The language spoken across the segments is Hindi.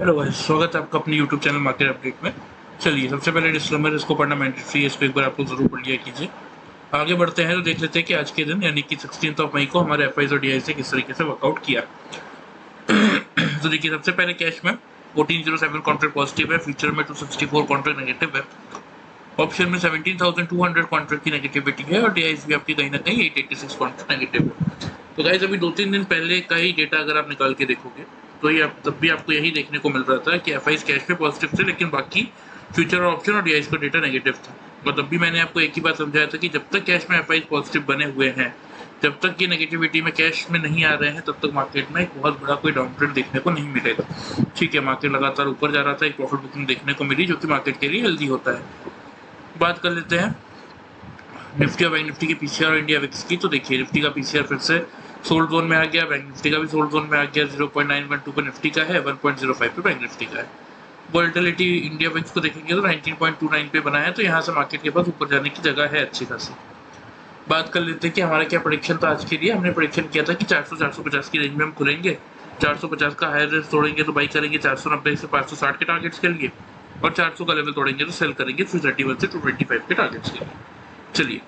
हेलो गाइस, स्वागत है आपका अपने यूट्यूब चैनल मार्केट अपडेट में। चलिए, सबसे पहले डिस्क्लेमर, इसको पढ़ना मैंडेटरी है, इसको एक बार आप लोग जरूर पढ़ लिया कीजिए। आगे बढ़ते हैं तो देख लेते हैं कि आज के दिन यानी कि 16 मई को हमारे एफआईज और डीआई से किस तरीके से वर्कआउट किया। तो देखिए, सबसे पहले कैश में 1407 कॉन्ट्रैक्ट पॉजिटिव है, फ्यूचर में 264 कॉन्ट्रैक्ट नेगेटिव है, ऑप्शन में 17,200 कॉन्ट्रैक्ट की नेगेटिविटी है और डीआईस भी आपकी कहीं ना कहीं 886 कॉन्ट्रैक्ट नेगेटिव है। तो गाइस, अभी 2-3 दिन पहले का ही डेटा अगर आप निकाल के देखोगे तो ये तब भी आपको यही देखने को मिल रहा था कि एफआईज कैश में पॉजिटिव थे, लेकिन बाकी फ्यूचर ऑप्शन और डीआईस का डेटा नेगेटिव था। और तब भी मैंने आपको एक ही बात समझाया था कि जब तक कैश में एफआईज पॉजिटिव बने हुए हैं, जब तक ये नेगेटिविटी में कैश में नहीं आ रहे हैं, तब तक मार्केट में एक बहुत बड़ा कोई डाउन ट्रेंड देखने को नहीं मिलेगा। ठीक है, मार्केट लगातार ऊपर जा रहा था, एक प्रॉफिट बुकिंग देखने को मिली जो कि मार्केट के लिए हेल्दी होता है। बात कर लेते हैं निफ्टी और बैंक निफ्टी की पीसीआर और इंडिया विक्स की। तो देखिए, निफ्टी का पीसीआर फिर से सोल्ड जोन में आ गया, बैंक निफ्टी का भी सोल्ड जोन में आ गया। 0.912 पे निफ्टी का है, 1.05 पे बैंक निफ्टी का है। वोलेटिलिटी इंडिया विक्स को देखेंगे तो 19.29 पे बना है, तो यहाँ से मार्केट के पास ऊपर जाने की जगह है अच्छी खासी। बात कर लेते हैं कि हमारा क्या प्रेडिक्शन था आज के लिए। हमने प्रेडिक्शन किया था कि 400-450 की रेंज में हम खुलेंगे, 450 का हायर रेंज तोड़ेंगे तो बाई करेंगे 490 से 560 के टारगेट्स के लिए, और 400 का लेवल तोड़ेंगे तो सेल करेंगे 331 से 225 के टारगेट्स के लिए। चलिए,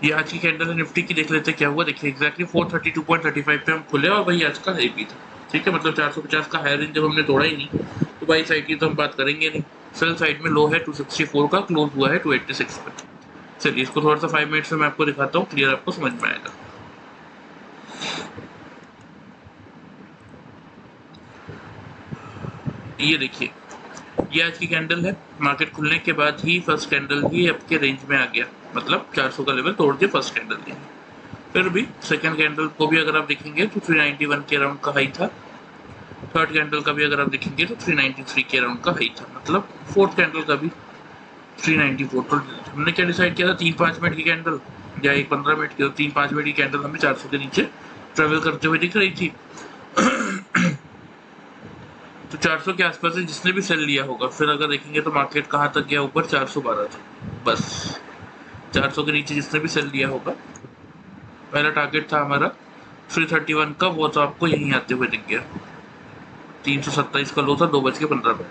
ये आज की कैंडल है निफ्टी की, देख लेते हैं क्या हुआ। देखिए, एग्जैक्टली 432.35 पे हम खुले और वही आज का हाई भी था। ठीक है, मतलब 450 का हायर रेंज जब हमने तोड़ा ही नहीं तो बाई साइड की तो हम बात करेंगे नहीं। सेल साइड में लो है 264 का, क्लोज हुआ है 286 पे। चलिए, इसको थोड़ा सा 5 मिनट्स में मैं आपको दिखाता हूँ, क्लियर आपको समझ में आएगा। ये देखिए, ये आज की कैंडल है, मार्केट खुलने के बाद ही फर्स्ट कैंडल ही आपके रेंज में आ गया, मतलब 400 का लेवल तोड़ के फर्स्ट कैंडल दी। फिर भी सेकंड कैंडल को भी अगर आप देखेंगे तो 391 के अराउंड का हाई था। थर्ड कैंडल का भी अगर आप देखेंगे तो 393 के अराउंड का हाई था, मतलब फोर्थ कैंडल का भी 394। तो हमने क्या डिसाइड किया था, 3-5 मिनट की कैंडल या एक 15 मिनट की, 3-5 मिनट की कैंडल हमें 400 के नीचे ट्रेवल करते हुए दिख रही थी। तो 400 के आसपास से जिसने भी सेल लिया होगा, फिर अगर देखेंगे तो मार्केट कहाँ तक गया, ऊपर 412 था। बस 400 के नीचे जिसने भी सेल लिया होगा, पहला टारगेट था हमारा 331 का, वो तो आपको यहीं आते हुए दिख गया। 327 का लो था 2:15 पे।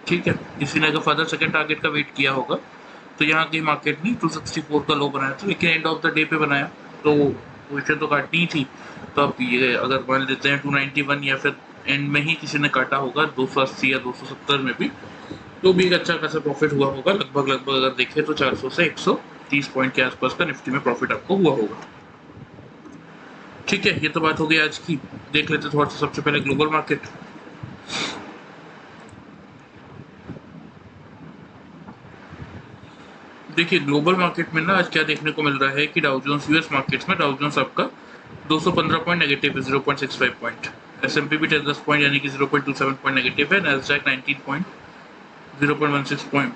ठीक है, किसी ने अगर फर्दर सेकंड टारगेट का वेट किया होगा तो यहाँ की मार्केट ने 264 का लो बनाया था, लेकिन एंड ऑफ द डे पे बनाया तो पोजीशन तो काटनी ही थी। तो अब ये अगर मान लेते हैं 291 या फिर एंड में ही किसी ने काटा होगा 280 या 270 में भी, तो भी एक अच्छा खासा प्रॉफिट हुआ होगा। लगभग अगर देखें तो 400 से 130 पॉइंट के आसपास का निफ्टी में प्रॉफिट आपको हुआ होगा। ठीक है, ये तो बात हो गई आज की। देख लेते थोड़ा सा सबसे पहले ग्लोबल मार्केट। देखिए, ग्लोबल मार्केट में ना आज क्या देखने को मिल रहा है कि डाउ जोन्स यूएस मार्केट्स में डाउ जोन्स आपका 215 पॉइंट नेगेटिव है, 0.65 पॉइंट। एसएमपी भी 10 पॉइंट यानी कि 0.27 पॉइंट नेगेटिव है। नैस्डैक 19 पॉइंट 0.16 पॉइंट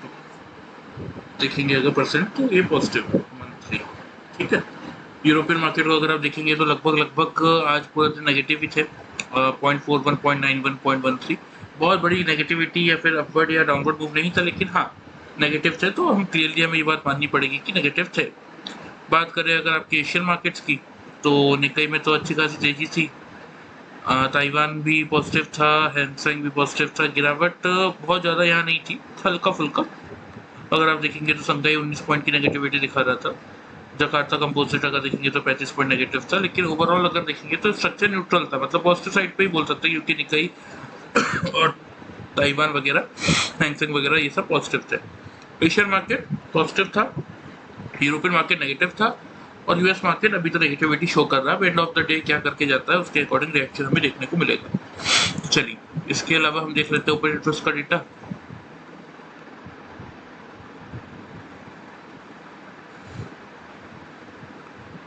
देखेंगे अगर परसेंट तो ये पॉजिटिव है मंथली। ठीक है, यूरोपियन मार्केट को अगर आप देखेंगे तो लगभग आज पूरा दिन नेगेटिव ही थे, 0.41 0.91 0.13। बहुत बड़ी नेगेटिविटी या फिर अपवर्ड या डाउनवर्ड मूव नहीं था, लेकिन हाँ नेगेटिव थे, तो हम क्लियरली हमें ये बात माननी पड़ेगी कि नेगेटिव थे। बात करें अगर आपके एशियन मार्केट्स की, तो निकाई में तो अच्छी खासी तेजी थी। ताइवान भी पॉजिटिव था, हैंगसेंग भी पॉजिटिव था, गिरावट बहुत ज़्यादा यहाँ नहीं थी, हल्का फुल्का। अगर आप देखेंगे तो संघाई 19 पॉइंट की नेगेटिविटी दिखा रहा था। जकार्ता कंपोजिट अगर देखेंगे तो 35 पॉइंट नेगेटिव था, लेकिन ओवरऑल अगर देखेंगे तो स्ट्रक्चर न्यूट्रल था, मतलब पॉजिटिव साइड पे ही बोल सकते हैं, क्योंकि निकाई और ताइवान वगैरह, हैंगसेंग वगैरह ये सब पॉजिटिव थे। एशियन मार्केट पॉजिटिव था, यूरोपियन मार्केट नेगेटिव था, और यूएस मार्केट अभी तो नेगेटिविटी शो कर रहा है। एंड ऑफ द डे क्या करके जाता है उसके अकॉर्डिंग रिएक्शन हमें देखने को मिलेगा। चलिए, इसके अलावा हम देख लेते हैं ओपन इंटरेस्ट का डेटा।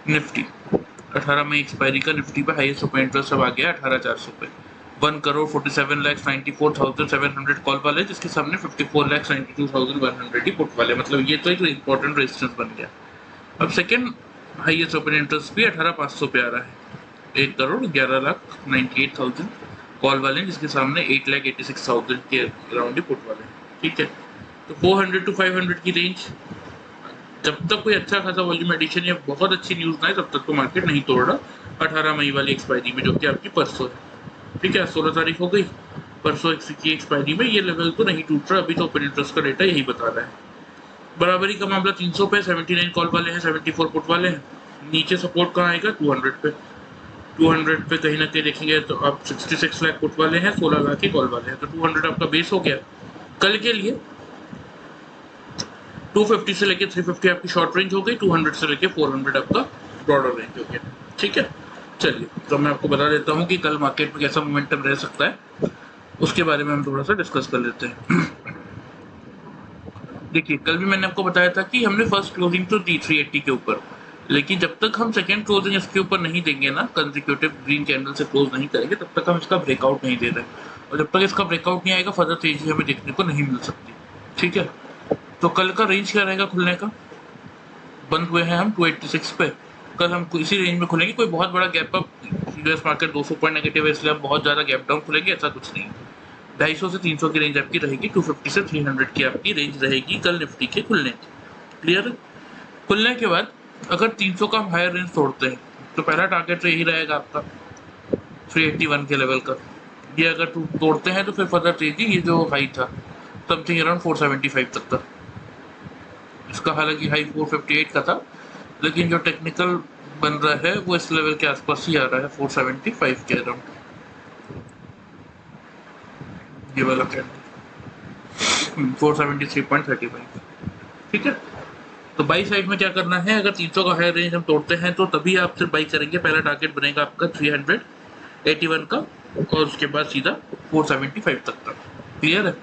निफ्टी 18 मई एक्सपायरी का निफ्टी पे हाईएस्ट ओपन इंटरेस्ट अब आ गया 18,400 पे। 1,47,94,700 कॉल वाले, जिसके सामने 54,92,100 ही पुट वाले, मतलब ये तो एक इंपॉर्टेंट रेजिस्टेंस बन गया। अब सेकंड हाईएस्ट ओपन इंटरेस्ट भी 18,500 पे आ रहा है, 1,11,98,000 कॉल वाले, जिसके सामने 8,86,000 के अराउंड ही पुट वाले। ठीक है, तो 400 to 500 की रेंज, जब तक कोई अच्छा खासा वॉल्यूम एडिशन या बहुत अच्छी न्यूज ना है तब तक तो मार्केट नहीं तोड़ रहा 18 मई वाली एक्सपायरी में, जो कि आपकी परसों है। ठीक है, 16 तारीख हो गई, परसों की एक्सपायरी में ये लेवल तो नहीं टूट रहा अभी, तो ओपन इंटरेस्ट का डेटा यही बता रहा है। बराबरी का मामला 300 पे, 79 कॉल वाले हैं, 74 पुट वाले हैं। नीचे सपोर्ट कहाँ आएगा? 200 पे। 200 पे कहीं ना कहीं देखेंगे तो अब 66 लाख पुट वाले हैं, 16 लाख ही कॉल वाले हैं, तो 200 आपका बेस हो गया। कल के लिए 250 से लेके 350 आपकी शॉर्ट रेंज हो गई, 200 से लेके 400 आपका ब्रॉडर रेंज हो गया। ठीक है, चलिए तो मैं आपको बता देता हूँ कि कल मार्केट में कैसा मोमेंटम रह सकता है, उसके बारे में हम थोड़ा सा डिस्कस कर लेते हैं। देखिए, कल भी मैंने आपको बताया था कि हमने फर्स्ट क्लोजिंग तो दी 380 के ऊपर, लेकिन जब तक हम सेकंड क्लोजिंग इसके ऊपर नहीं देंगे ना, कंसेक्यूटिव ग्रीन कैंडल से क्लोज नहीं करेंगे, तब तक हम इसका ब्रेकआउट नहीं दे रहे, और जब तक इसका ब्रेकआउट नहीं आएगा फर्दर तेजी हमें देखने को नहीं मिल सकती। ठीक है, तो कल का रेंज क्या रहेगा खुलने का? बंद हुए हैं हम 286 पे, कल हम इसी रेंज में खुलेंगे। कोई बहुत बड़ा gap up, US market 200 point negative है इसलिए हम बहुत ज़्यादा गैप डाउन खुलेंगे, ऐसा कुछ नहीं। 250 से 300 की रेंज आपकी रहेगी, 250 से 300 की आपकी रेंज रहेगी कल निफ्टी के खुलने की। क्लियर है? खुलने के बाद अगर 300 का हम हायर रेंज तोड़ते हैं तो पहला टारगेट तो यही रहेगा आपका 381 के लेवल का। ये अगर तोड़ते हैं तो फिर फर्दर तेजी, ये जो हाई था समथिंग अराउंड 475 तक का, इसका हालांकि हाई 458 का था, लेकिन जो टेक्निकल बन रहा है वो इस लेवल के आसपास ही आ रहा है, 475 के अराउंड, ये वाला कैंडल 473.35। ठीक है, तो बाई साइड में क्या करना है, अगर 300 का हायर रेंज हम तोड़ते हैं तो तभी आप सिर्फ बाई करेंगे। पहला टारगेट बनेगा आपका 381 का, और उसके बाद सीधा 475 तक का। क्लियर है?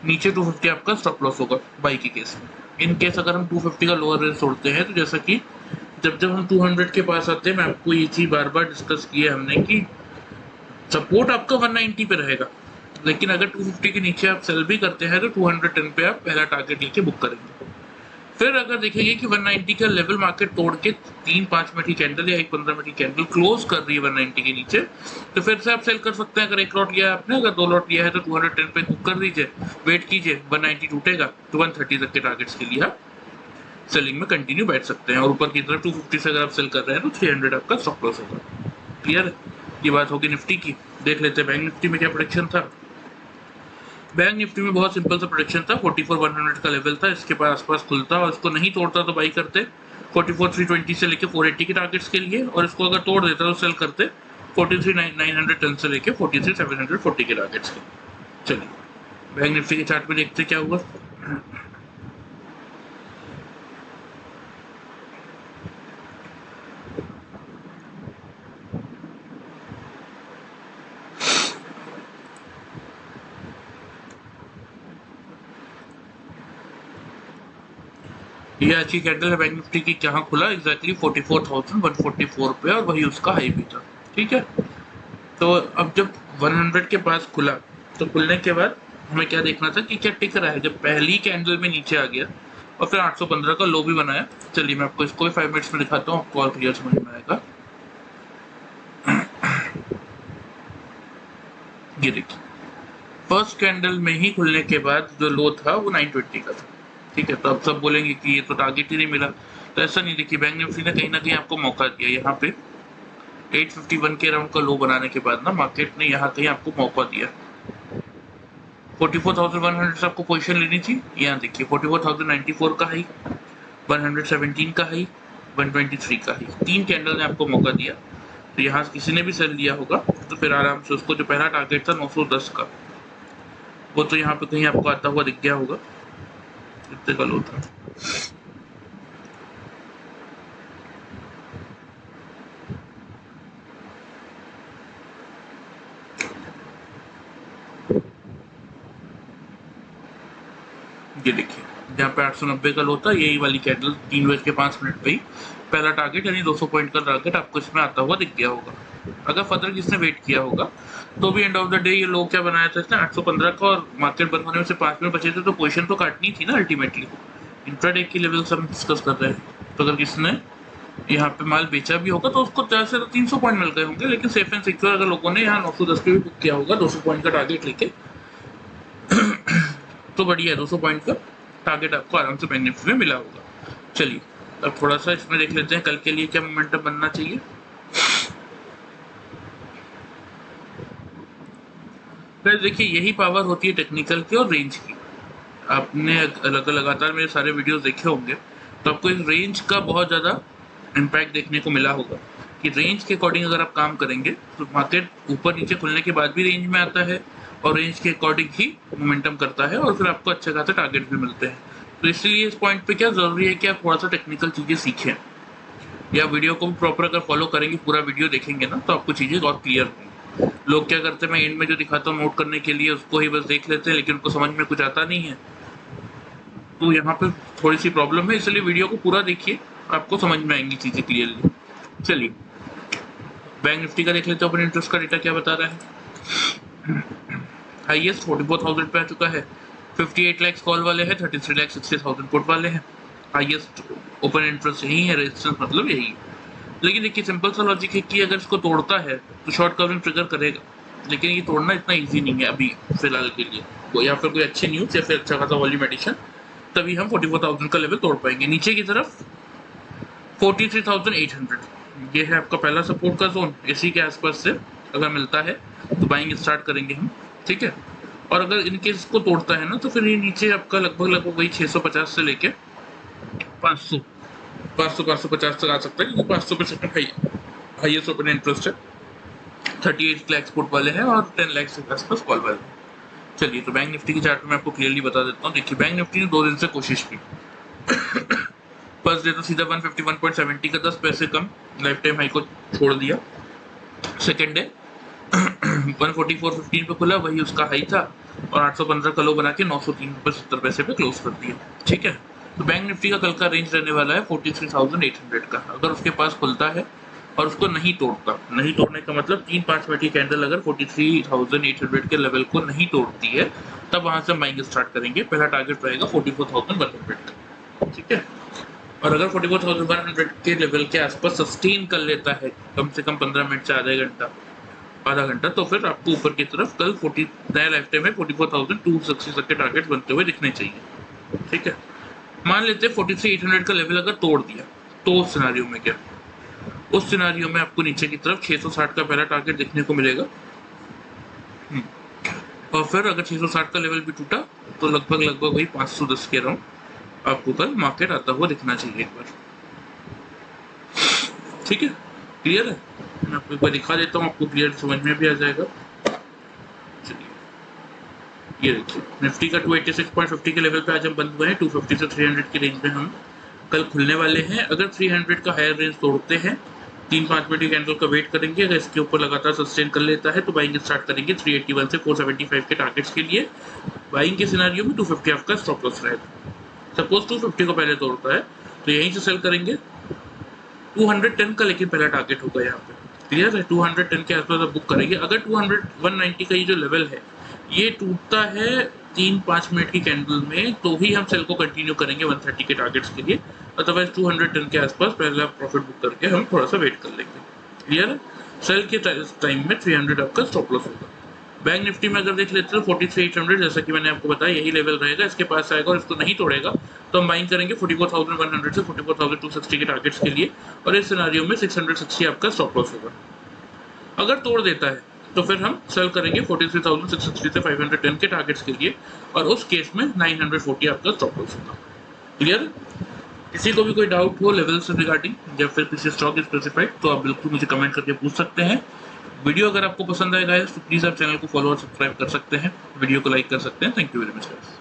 नीचे 250 आपका स्टॉप लॉस होगा बाई के केस में। इन केस अगर हम 250 का लोअर रेंज तोड़ते हैं, तो जैसा कि जब जब हम 200 के पास आते हैं, मैं आपको ये चीज बार बार डिस्कस की है हमने कि सपोर्ट आपका 190 पे रहेगा, लेकिन अगर 250 के नीचे आप सेल भी करते हैं तो 210 पे आप पहला टारगेट लेके बुक करेंगे। फिर अगर देखेंगे कि 190 का लेवल मार्केट तोड़ के 3-5 मिनट की कैंडल या 1-15 मिनट की कैंडल क्लोज कर रही है 190 के नीचे, तो फिर से आप सेल कर सकते हैं। अगर एक लॉट लिया है आपने, अगर 2 लॉट लिया है तो 210 पे बुक कर दीजिए, वेट कीजिए, 190 टूटेगा तो 130 तक के टारगेट्स के लिए आप सेलिंग में कंटिन्यू बैठ सकते हैं, और ऊपर की तरफ 250 से अगर आप सेल कर रहे हैं तो 300 आपका स्टॉप लॉस होगा। क्लियर है? ये बात होगी निफ्टी की। देख लेते हैं बैंक निफ्टी में क्या प्रोडिक्शन था। बैंक निफ्टी में बहुत सिंपल सा प्रोडिक्शन था, 44,100 का लेवल था, इसके पास आसपास खुलता और इसको नहीं तोड़ता तो बाई करते 44,320 से लेके 480 के टारगेट्स के लिए, और इसको अगर तोड़ देता तो सेल करते 43,910 से लेके 43,740 के टारगेट्स के। चलिए बैंक निफ्टी के चार्ट में देखते क्या हुआ। ये अच्छी कैंडल है बैंक निफ्टी की, कहाँ खुला एग्जैक्टली 44,144 पे, और वही उसका हाई भी था। ठीक है, तो अब जब 100 के पास खुला तो खुलने के बाद हमें क्या देखना था कि क्या टिक रहा है। जब पहली कैंडल में नीचे आ गया और फिर 815 का लो भी बनाया। चलिए मैं आपको इसको 5 मिनट्स में दिखाता हूँ, आपको और क्लियर समझ में आएगा। ये देखिए, फर्स्ट कैंडल में ही खुलने के बाद जो लो था वो 920 का था। ठीक है, तो अब सब बोलेंगे कि ये तो टारगेट ही नहीं मिला, तो ऐसा नहीं। देखिए, बैंक निफ्टी ने कहीं आपको मौका दिया। यहाँ पे 851 के राउंड का लो बनाने के बाद ना मार्केट ने यहाँ कहीं आपको मौका दिया। 44,100 से आपको पोजीशन लेनी थी। यहाँ देखिए 44,094 का हाई, 117 का हाई, 123 का हाई, 3 कैंडल ने आपको मौका दिया। तो यहाँ किसी ने भी सेल लिया होगा तो फिर आराम से उसको जो पहला टारगेट था 910 का, वो तो यहाँ पे कहीं आपको आता हुआ दिख गया होगा। कितने का लो था? ये देखिए, जहाँ पे 890 का लो था, यही वाली कैंडल 3:05 पे ही पहला टारगेट यानी 200 पॉइंट का टारगेट आपको इसमें आता हुआ दिख गया होगा। अगर फर्दर किसने वेट किया होगा तो भी एंड ऑफ द डे ये लो क्या बनाया था इसने 815 का, और मार्केट बंद होने में से 5 मिनट बचे थे, तो पोजीशन तो काटनी थी ना अल्टीमेटली। इंट्राडे की लेवल से हम डिस्कस कर रहे हैं, तो अगर किसने यहाँ पे माल बेचा भी होगा तो उसको ज़्यादा से 300 पॉइंट मिल गए होंगे, लेकिन सेफ एंड सिक्योर अगर लोगों ने यहाँ 910 पे भी बुक किया होगा 200 पॉइंट का टारगेट लेके, तो बढ़िया है। 200 पॉइंट का टारगेट आपको आराम से बैंक निफ्टी में मिला होगा। चलिए अब थोड़ा सा इसमें देख लेते हैं कल के लिए क्या मोमेंटम बनना चाहिए। गाइस देखिए यही पावर होती है टेक्निकल की और रेंज की। आपने लगातार मेरे सारे वीडियोस देखे होंगे तो आपको इस रेंज का बहुत ज़्यादा इम्पैक्ट देखने को मिला होगा कि रेंज के अकॉर्डिंग अगर आप काम करेंगे तो मार्केट ऊपर नीचे खुलने के बाद भी रेंज में आता है और रेंज के अकॉर्डिंग ही मोमेंटम करता है और फिर आपको अच्छे खासे टारगेट भी मिलते हैं। तो इसलिए इस पॉइंट पे क्या ज़रूरी है कि आप थोड़ा सा टेक्निकल चीज़ें सीखें या वीडियो को प्रॉपर अगर फॉलो करेंगे, पूरा वीडियो देखेंगे ना, तो आपको चीज़ें और क्लियर होंगी। लोग क्या करते हैं, मैं एंड में जो दिखाता हूँ नोट करने के लिए उसको ही बस देख लेते हैं, लेकिन उनको समझ में कुछ आता नहीं है। तो यहाँ पे थोड़ी सी प्रॉब्लम है, इसलिए वीडियो को पूरा देखिए, आपको समझ में आएंगी चीज़ें क्लियरली। चलिए बैंक निफ्टी का देख लेते हैं, ओपन इंटरेस्ट का डेटा क्या बता रहा है। हाईएस्ट 44,000 पे आ चुका है, 58 लाख कॉल वाले हैं, 33,60,000 पुट वाले हैं। हाईएस्ट ओपन इंटरेस्ट यही है, रेजिस्टेंस मतलब यही है। लेकिन देखिए सिंपल सा लॉजिक है कि अगर इसको तोड़ता है तो शॉर्ट कवरिंग ट्रिगर करेगा, लेकिन ये तोड़ना इतना इजी नहीं है अभी फिलहाल के लिए। या फिर कोई अच्छी न्यूज़ या फिर अच्छा खासा वॉल्यूम एडिशन, तभी हम 44,000 का लेवल तोड़ पाएंगे। नीचे की तरफ 43,800 ये है आपका पहला सपोर्ट का जोन। इसी के आसपास से अगर मिलता है तो बाइंग स्टार्ट करेंगे हम, ठीक है। और अगर इनके इसको तोड़ता है ना तो फिर ये नीचे आपका लगभग वही 650 से लेके 500 550 तक आ सकता है, क्योंकि 500 पे सेकंड हाईएस्ट ओपन इंटरेस्ट है। 38 लाख पुट वाले हैं और 10 लाख के आसपास कॉल वाले हैं। चलिए तो बैंक निफ्टी की चार्ट में आपको क्लियरली बता देता हूँ। देखिए बैंक निफ्टी ने 2 दिन से कोशिश की। फर्स्ट डे तो सीधा 151.70 का 10 पैसे कम लाइफ टाइम हाई को छोड़ दिया। सेकेंड डे 144.15 पे खुला, वही उसका हाई था, और 815 का लो बना के 903.70 पे क्लोज कर दिया, ठीक है। तो बैंक निफ्टी का कल का रेंज रहने वाला है 43,800 का। अगर उसके पास खुलता है और उसको नहीं तोड़ता, नहीं तोड़ने का मतलब 3-5 मिनट की कैंडल अगर 43,800 के लेवल को नहीं तोड़ती है, तब वहां से बाइंग स्टार्ट करेंगे। पहला टारगेट रहेगा 44,100 का, ठीक है। और अगर 44,100 के लेवल के आसपास सस्टेन कर लेता है कम से कम 15 मिनट से आधा घंटा, तो फिर आपको ऊपर की तरफ कल 40 नया लाइफ टाइम में 44,260 तक के टारगेट बनते हुए दिखने चाहिए, ठीक है। मान लेते हैं 43,800 का लेवल अगर तोड़ दिया, तो उस सिनारियो में क्या, उस सिनारियो में आपको नीचे की तरफ 660 का पहला टारगेट देखने को मिलेगा। और फिर अगर 660 का लेवल भी टूटा तो लगभग वही 510 के अराउंड आपको कल मार्केट आता हुआ दिखना चाहिए एक बार, ठीक है। क्लियर है, मैं आपको एक बार दिखा देता हूँ, आपको क्लियर समझ में भी आ जाएगा। चलिए ये देखिए निफ्टी का 286.50 के लेवल पे आज हम बंद हुए हैं। 250 से 300 की रेंज में हम कल खुलने वाले हैं। अगर 300 का हायर रेंज तोड़ते हैं, 3-5 मिनट की कैंडल का वेट करेंगे, अगर इसके ऊपर लगातार सस्टेन कर लेता है तो बाइंग स्टार्ट करेंगे 381 से 475 के टारगेट्स के लिए। बाइंग के सिनारियो में 250 आपका स्टॉप लॉस रहेगा। सपोज 250 को पहले तोड़ता है तो यहीं से सेल करेंगे 210 का, लेकिन पहला टारगेट होगा यहाँ पे, क्लियर है। 210 के आसपास बुक करेंगे। अगर 190 का ये जो लेवल है ये टूटता है 3-5 मिनट की कैंडल में, तो ही हम सेल को कंटिन्यू करेंगे 130 के टारगेट्स के लिए। अदरवाइज 210 के आसपास पहला प्रॉफिट बुक करके हम थोड़ा सा वेट कर लेंगे, क्लियर है। सेल के टाइम में 300 आपका स्टॉप लॉस होगा। बैंक निफ्टी में अगर देख लेते हैं 43,800, जैसा कि मैंने आपको बताया यही लेवल रहेगा, इसके पास आएगा और इसको नहीं तोड़ेगा तो हम बाइंग करेंगे 44,100 से 44,260 के टारगेट्स के लिए। और इस सिनारियो में 660 आपका स्टॉप लॉस होगा। अगर तोड़ देता है तो फिर हम सेल करेंगे 43,660 से 510 के टारगेट्स के लिए, और उस केस में 940 आपका स्टॉप लॉस होगा, क्लियर। किसी को भी कोई डाउट हो लेवल से रिगार्डिंग या फिर किसी स्टॉक स्पेसिफाइड, तो आप बिल्कुल मुझे कमेंट करके पूछ सकते हैं। वीडियो अगर आपको पसंद आएगा तो प्लीज़ आप चैनल को फॉलो और सब्सक्राइब कर सकते हैं, वीडियो को लाइक कर सकते हैं। Thank you very much guys.